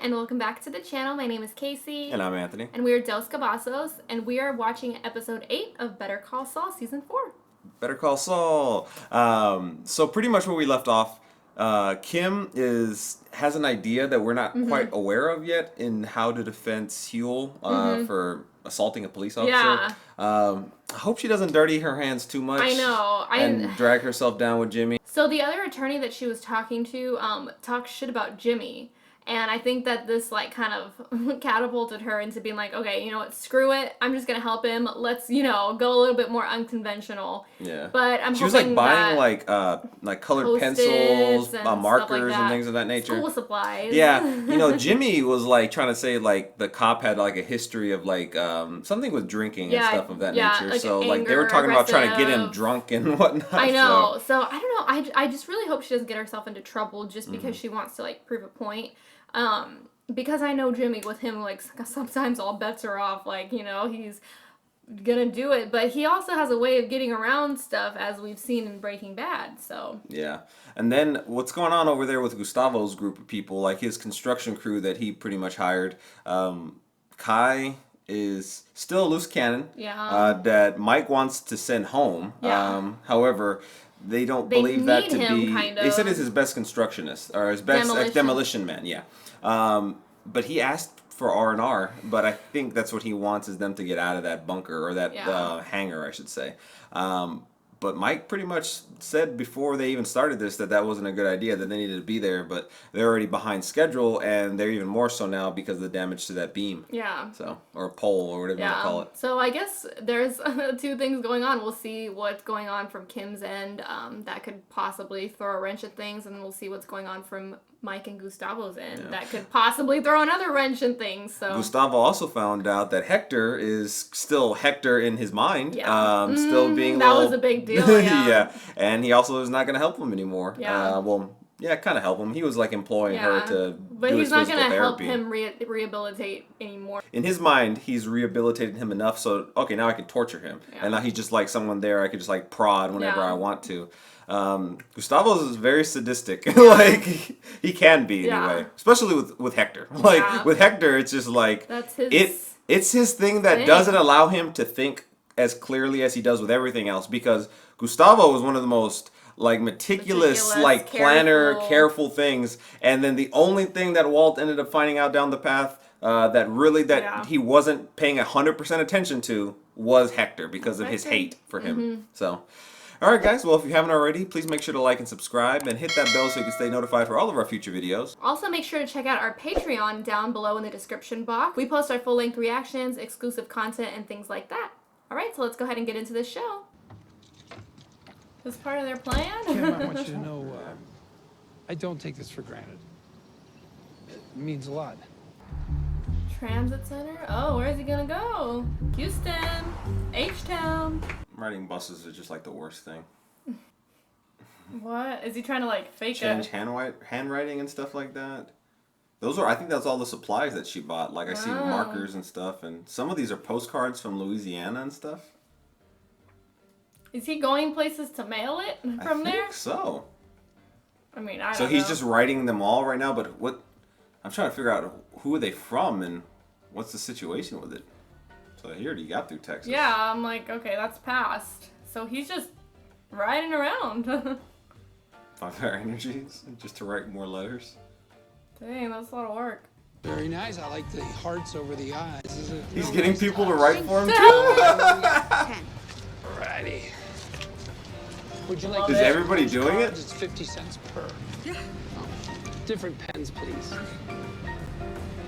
and welcome back to the channel. My name is Casey. And I'm Anthony. And we are Dos Cavazos, and we are watching episode 8 of Better Call Saul season 4. Better Call Saul. So pretty much where we left off, Kim has an idea that we're not quite aware of yet in how to defend Huel for assaulting a police officer. Yeah. I hope she doesn't dirty her hands too much. I know. And drag herself down with Jimmy. So the other attorney that she was talking to talked shit about Jimmy. And I think that this, like, kind of catapulted her into being like, okay, you know what, screw it. I'm just going to help him. Let's, you know, go a little bit more unconventional. Yeah. But I'm She was, hoping like, buying, that like colored pencils, and markers, like and things of that nature. School supplies. Yeah. You know, Jimmy was, like, trying to say, like, the cop had, like, a history of, like, something with drinking and stuff of that nature. Like so, anger, like, they were talking about trying to get him aggressive. drunk and whatnot. I know. So I don't know. I just really hope she doesn't get herself into trouble just because she wants to, like, prove a point. Because I know Jimmy, with him, like, sometimes all bets are off. Like, you know, he's gonna do it. But he also has a way of getting around stuff, as we've seen in Breaking Bad, so. Yeah. And then what's going on over there with Gustavo's group of people, like his construction crew that he pretty much hired. Kai is still a loose cannon. Yeah. That Mike wants to send home. Yeah. However, they don't They believe that need to him, be. kind They said of. it's his best constructionist or his best demolition man. Yeah. But he asked for R&R, but I think that's what he wants is them to get out of that bunker or that hangar, I should say. But Mike pretty much said before they even started this that wasn't a good idea, that they needed to be there, but they're already behind schedule, and they're even more so now because of the damage to that beam. Yeah. So, or pole, or whatever you want to call it. So I guess there's two things going on. We'll see what's going on from Kim's end that could possibly throw a wrench at things, and we'll see what's going on from Mike and Gustavo's end that could possibly throw another wrench in things. So Gustavo also found out that Hector is still Hector in his mind. Yeah. Still being that was a big deal. Yeah. Yeah. And he also is not going to help him anymore. Yeah. Kind of help him. He was like employing her to but do he's his not going to help therapy. him rehabilitate anymore. In his mind, he's rehabilitated him enough so, okay, now I can torture him. Yeah. And now he's just like someone there I could just like prod whenever I want to. Gustavo's is very sadistic. Like, he can be anyway. Especially with Hector. Like, with Hector, it's just like, that's his it's his thing that doesn't allow him to think as clearly as he does with everything else, because Gustavo was one of the most like meticulous like planner, careful things, and then the only thing that Walt ended up finding out down the path that he wasn't paying 100% attention to was Hector, because of his hate for him. So, all right, guys. Well, if you haven't already, please make sure to like and subscribe and hit that bell so you can stay notified for all of our future videos. Also, make sure to check out our Patreon down below in the description box. We post our full-length reactions, exclusive content, and things like that. All right, so let's go ahead and get into this show. Is this part of their plan? Kim, I want you to know, I don't take this for granted. It means a lot. Transit center? Oh, where is he gonna go? Houston, H-Town. Riding buses is just like the worst thing. What? Is he trying to like fake Change handwriting and stuff like that? I think that's all the supplies that she bought. Like, I see markers and stuff, and some of these are postcards from Louisiana and stuff. Is he going places to mail it from there? I think so. I mean, I don't know. So he's just writing them all right now, but what... I'm trying to figure out who are they from and what's the situation with it. So he already got through Texas. Yeah, I'm like, okay, that's past. So he's just riding around. 5-hour energies just to write more letters. Dang, that's a lot of work. Very nice. I like the hearts over the eyes. He's getting people to write for him too? 10. Alrighty. Would you like Is everybody doing it? It's 50 cents per. Yeah. Different pens, please.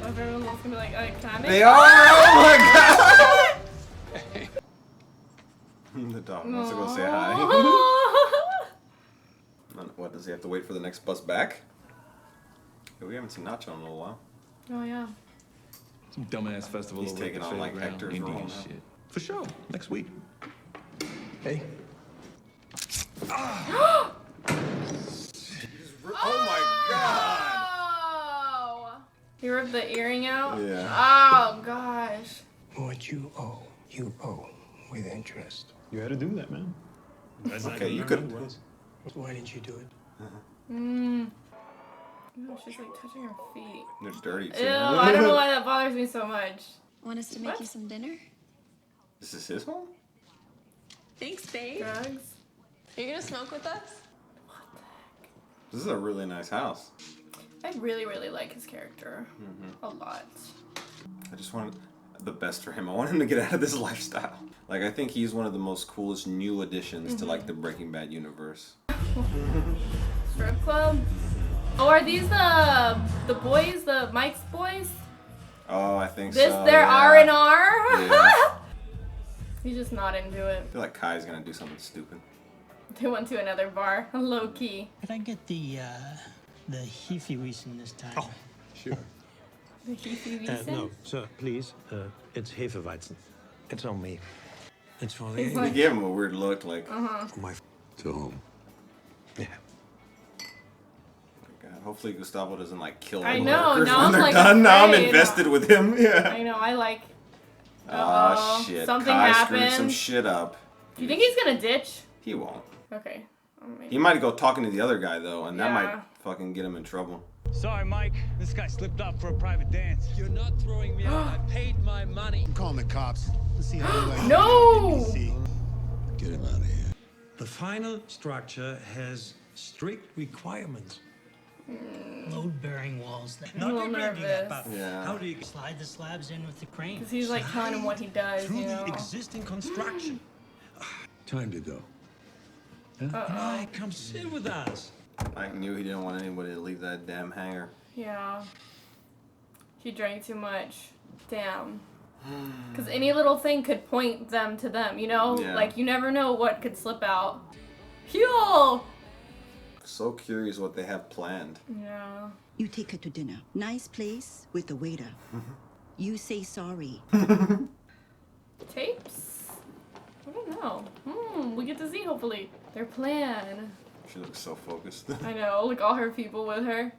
Everyone's else gonna be like, can I make They are! Oh my god! The dog wants to go say hi. What, does he have to wait for the next bus back? We haven't seen Nacho in a little while. Oh, yeah. Some dumbass festival. He's taking on like Hector's role now. Shit. For sure. Next week. Hey. Oh my god! Oh! He ripped the earring out? Yeah. Oh, gosh. What you owe with interest. You had to do that, man. Okay, you could. Why didn't you do it? No, she's like touching her feet. They're dirty too. Ew, I don't know why that bothers me so much. Want us to make you some dinner? This is his home? Thanks, babe. Drugs. Are you gonna smoke with us? This is a really nice house. I really, really like his character. A lot. I just want the best for him. I want him to get out of this lifestyle. Like, I think he's one of the most coolest new additions to, like, the Breaking Bad universe. Strip club? Oh, are these the boys, the Mike's boys? Oh, I think This, so. their yeah. R&R? Yeah. He's just not into it. I feel like Kai's gonna do something stupid. They went to another bar, low key. Could I get the Hefeweizen this time? Oh, sure. The Hefeweizen? No, sir, please. It's Hefeweizen. It's on me. It's for He's the He gave him a weird look, like, my to home. Yeah. God, hopefully Gustavo doesn't, like, kill I the know, workers now when I'm, they're like, done. Now I'm afraid. invested with him. Yeah. I know, I like... Oh, shit. Something Kai happened. screwed some shit up. Do you think he's gonna ditch? He won't. Okay. He might go talking to the other guy, though, and that Yeah. might fucking get him in trouble. Sorry, Mike. This guy slipped up for a private dance. You're not throwing me out. I paid my money. I'm calling the cops. Let's see how you like No! Get him out of here. The final structure has strict requirements. Load-bearing walls. That I'm a little nervous. Yeah. How do you slide the slabs in with the crane. Because he's like telling him what he does, through you know? the existing construction? Time to go. Mike, come sit with us. Mike knew he didn't want anybody to leave that damn hangar. Yeah. He drank too much. Damn. Because any little thing could point them to them, you know? Yeah. Like, you never know what could slip out. Fuel! So curious what they have planned. Yeah. You take her to dinner. Nice place with the waiter. You say sorry. Tapes? I don't know. We get to see, hopefully, their plan. She looks so focused. I know, look, all her people with her.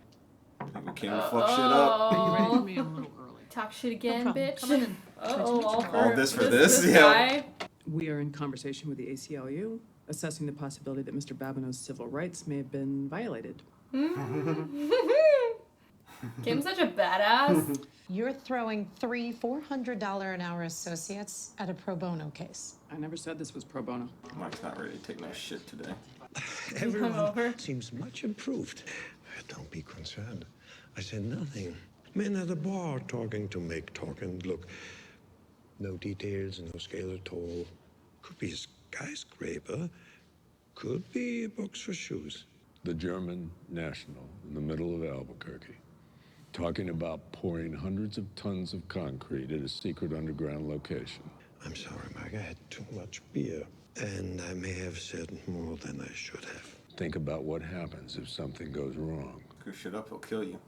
People came to fuck shit up. Are you ready for me? I'm a little early. Talk shit again, bitch. Come on in. All this for this? Yeah. Guy. We are in conversation with the ACLU, assessing the possibility that Mr. Babineau's civil rights may have been violated. Kim's such a badass. You're throwing $300-400 an hour associates at a pro bono case. I never said this was pro bono. Mike's not ready to take no shit today. Everyone hungover. seems much improved. Don't be concerned. I said nothing. Men at a bar talking to make talk, and look, no details, no scale at all. Could be a skyscraper, could be a box for shoes. The German national in the middle of Albuquerque, talking about pouring hundreds of tons of concrete at a secret underground location. I'm sorry, Mike, I had too much beer, and I may have said more than I should have. Think about what happens if something goes wrong. Screw shit up, he'll kill you.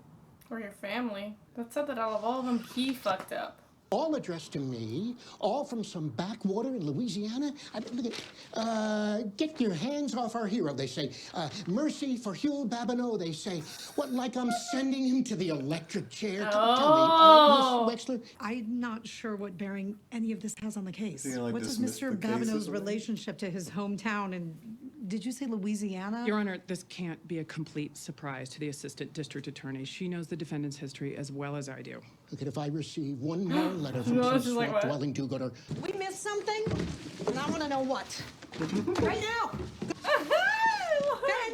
Or your family. That said that out of all of them, he fucked up. All addressed to me, all from some backwater in Louisiana. Look at, get your hands off our hero, they say. Mercy for Huel Babineau, they say. What, like I'm sending him to the electric chair? Tell me, Miss Wexler. I'm not sure what bearing any of this has on the case. You know, like, What does dismiss Mr. the case Babineau's as well? relationship to his hometown and did you say Louisiana? Your Honor, this can't be a complete surprise to the Assistant District Attorney. She knows the defendant's history as well as I do. Look at if I receive one more letter from No, some she's like, swamp what? dwelling do-gooder. We missed something, and I want to know what. Right now.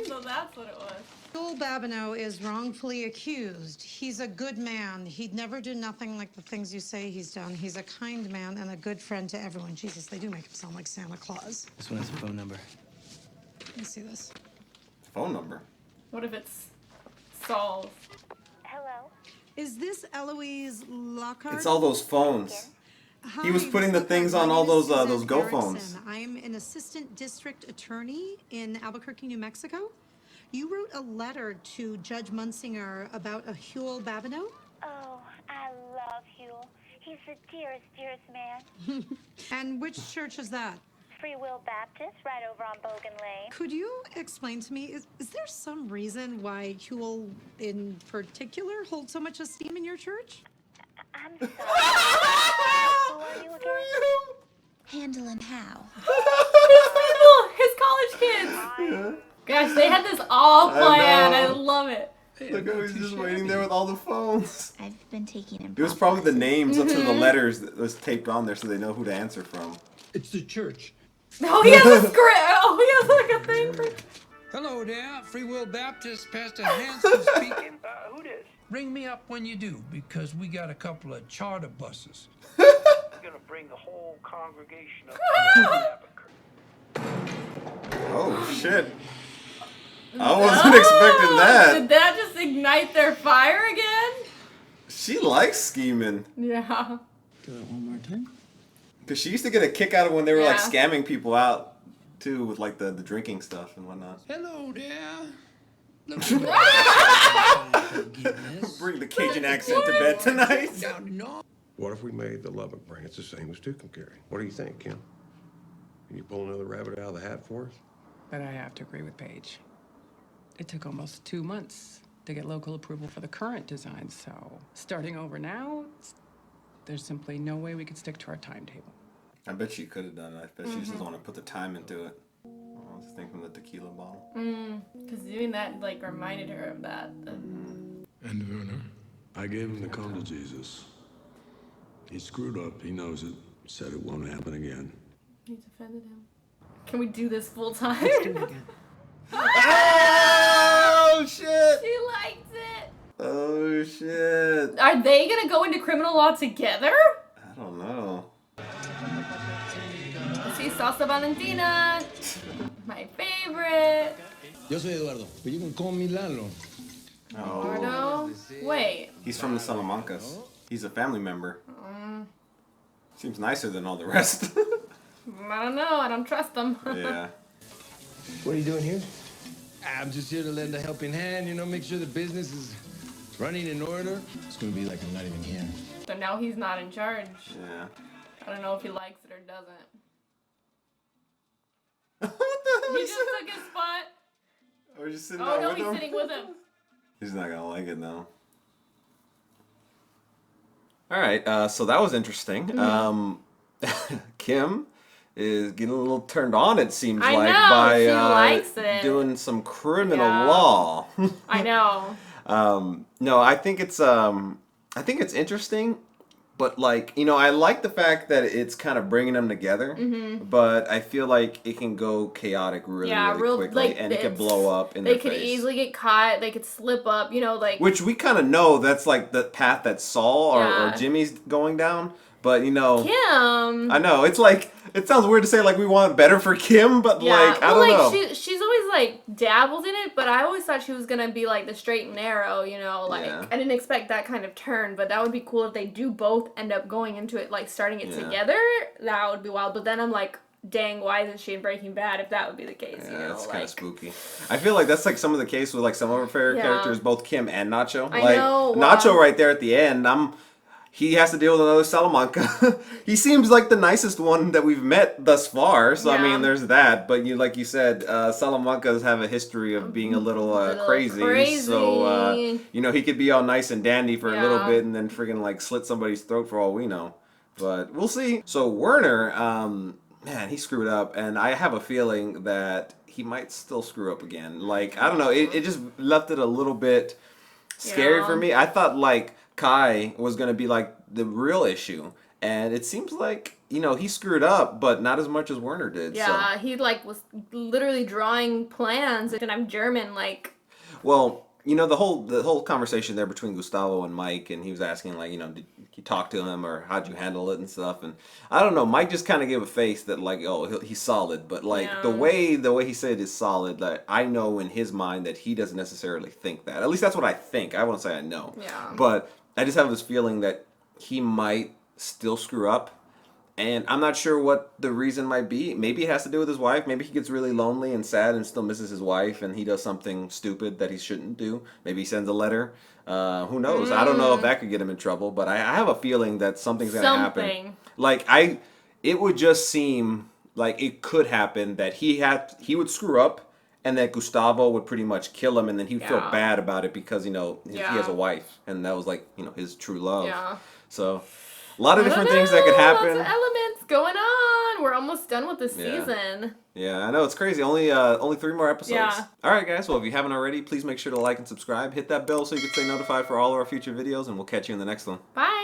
So that's what it was. Joel Babineau is wrongfully accused. He's a good man. He'd never do nothing like the things you say he's done. He's a kind man and a good friend to everyone. Jesus, they do make him sound like Santa Claus. This one has a phone number. Let me see this. Phone number. What if it's Saul's? Hello? Is this Eloise Lockhart? It's all those phones. Hi, He was putting the Mr. things Lockhart. on all My name is those Suzanne Go Erickson. phones. I'm an assistant district attorney in Albuquerque, New Mexico. You wrote a letter to Judge Munsinger about a Huel Babineau? Oh, I love Huel. He's the dearest, dearest man. And which church is that? Free Will Baptist, right over on Bogan Lane. Could you explain to me, is there some reason why Huel in particular holds so much esteem in your church? I'm sorry. Who are you again? Handle and how? His college kids. Gosh, they had this all planned. I love it. Look how he's just waiting there with all the phones. I've been taking him. It was probably the names up to the letters that was taped on there so they know who to answer from. It's the church. Oh, he has a script. Oh, he has like a thing for... Hello there, Free Will Baptist, Pastor Hanson speaking. Who this? Ring me up when you do, because we got a couple of charter buses. We're gonna bring the whole congregation up. Oh, shit. I wasn't expecting that. Did that just ignite their fire again? She likes scheming. Yeah. Do it one more time. Because she used to get a kick out of when they were like scamming people out too with like the drinking stuff and whatnot. Hello there. Bring the Cajun accent to bed tonight. What if we made the Lubbock branch the same as Tucumcari? What do you think, Kim? Can you pull another rabbit out of the hat for us? But I have to agree with Paige. It took almost 2 months to get local approval for the current design, so starting over now, there's simply no way we could stick to our timetable. I bet she could have done it. I bet she just doesn't want to put the time into it. I was thinking the tequila bottle. Because doing that like reminded her of that. And Werner? I gave him the call to Jesus. He screwed up. He knows it. Said it won't happen again. He's offended him. Can we do this full time? Let's do it again. Oh shit! She likes it. Oh shit! Are they gonna go into criminal law together? I don't know. See, salsa Valentina, my favorite. Yo soy Eduardo, but you can call me Lalo. Eduardo? Wait. He's from the Salamancas. He's a family member. Seems nicer than all the rest. I don't know. I don't trust them. Yeah. What are you doing here? I'm just here to lend a helping hand, you know, make sure the business is running in order. It's gonna be like I'm not even here. So now he's not in charge. Yeah. I don't know if he likes it or doesn't. What the hell? He just took his spot. Or just sitting Oh down no, with he's him? sitting with him. He's not gonna like it though. All right, so that was interesting. Kim is getting a little turned on, it seems I like, know, by she likes it. doing some criminal law. I know. No, I think it's interesting, but like, you know, I like the fact that it's kind of bringing them together, but I feel like it can go chaotic really quickly, like, and it could blow up in their face. They could easily get caught. They could slip up, you know, like. Which we kind of know that's like the path that Saul or Jimmy's going down. But, you know. Kim. I know. It's like, it sounds weird to say like we want better for Kim, but like, I don't know. She's always like dabbled in it, but I always thought she was going to be like the straight and narrow, you know, like, I didn't expect that kind of turn, but that would be cool if they do both end up going into it, like starting it together. That would be wild. But then I'm like, dang, why isn't she in Breaking Bad if that would be the case, you know? That's like, kind of spooky. I feel like that's like some of the case with like some of our favorite characters, both Kim and Nacho. I like, know. Nacho right there at the end, he has to deal with another Salamanca. He seems like the nicest one that we've met thus far. So, I mean, there's that. But like you said, Salamancas have a history of being a little crazy. So, you know, he could be all nice and dandy for a little bit and then friggin' like slit somebody's throat for all we know. But we'll see. So, Werner, man, he screwed up. And I have a feeling that he might still screw up again. Like, I don't know. It just left it a little bit scary for me. I thought, like, Kai was going to be like the real issue, and it seems like, you know, he screwed up, but not as much as Werner did. Yeah, he like was literally drawing plans, and I'm German, like. Well, you know, the whole conversation there between Gustavo and Mike, and he was asking like, you know, did you talk to him or how'd you handle it and stuff, and I don't know, Mike just kind of gave a face that like, oh, he's solid, but like the way he said is solid, like I know in his mind that he doesn't necessarily think that. At least that's what I think. I won't say I know. Yeah. But I just have this feeling that he might still screw up, and I'm not sure what the reason might be. Maybe it has to do with his wife. Maybe he gets really lonely and sad and still misses his wife, and he does something stupid that he shouldn't do. Maybe he sends a letter. Who knows? I don't know if that could get him in trouble, but I have a feeling that something's going to happen. Like, it would just seem like it could happen that he would screw up, and that Gustavo would pretty much kill him, and then he'd feel bad about it because, you know, he has a wife, and that was like, you know, his true love. Yeah. So, a lot of different things that could happen. Lots of elements going on. We're almost done with this Yeah. season. Yeah, I know, it's crazy. Only 3 more episodes. Yeah. All right, guys. Well, if you haven't already, please make sure to like and subscribe. Hit that bell so you can stay notified for all of our future videos, and we'll catch you in the next one. Bye.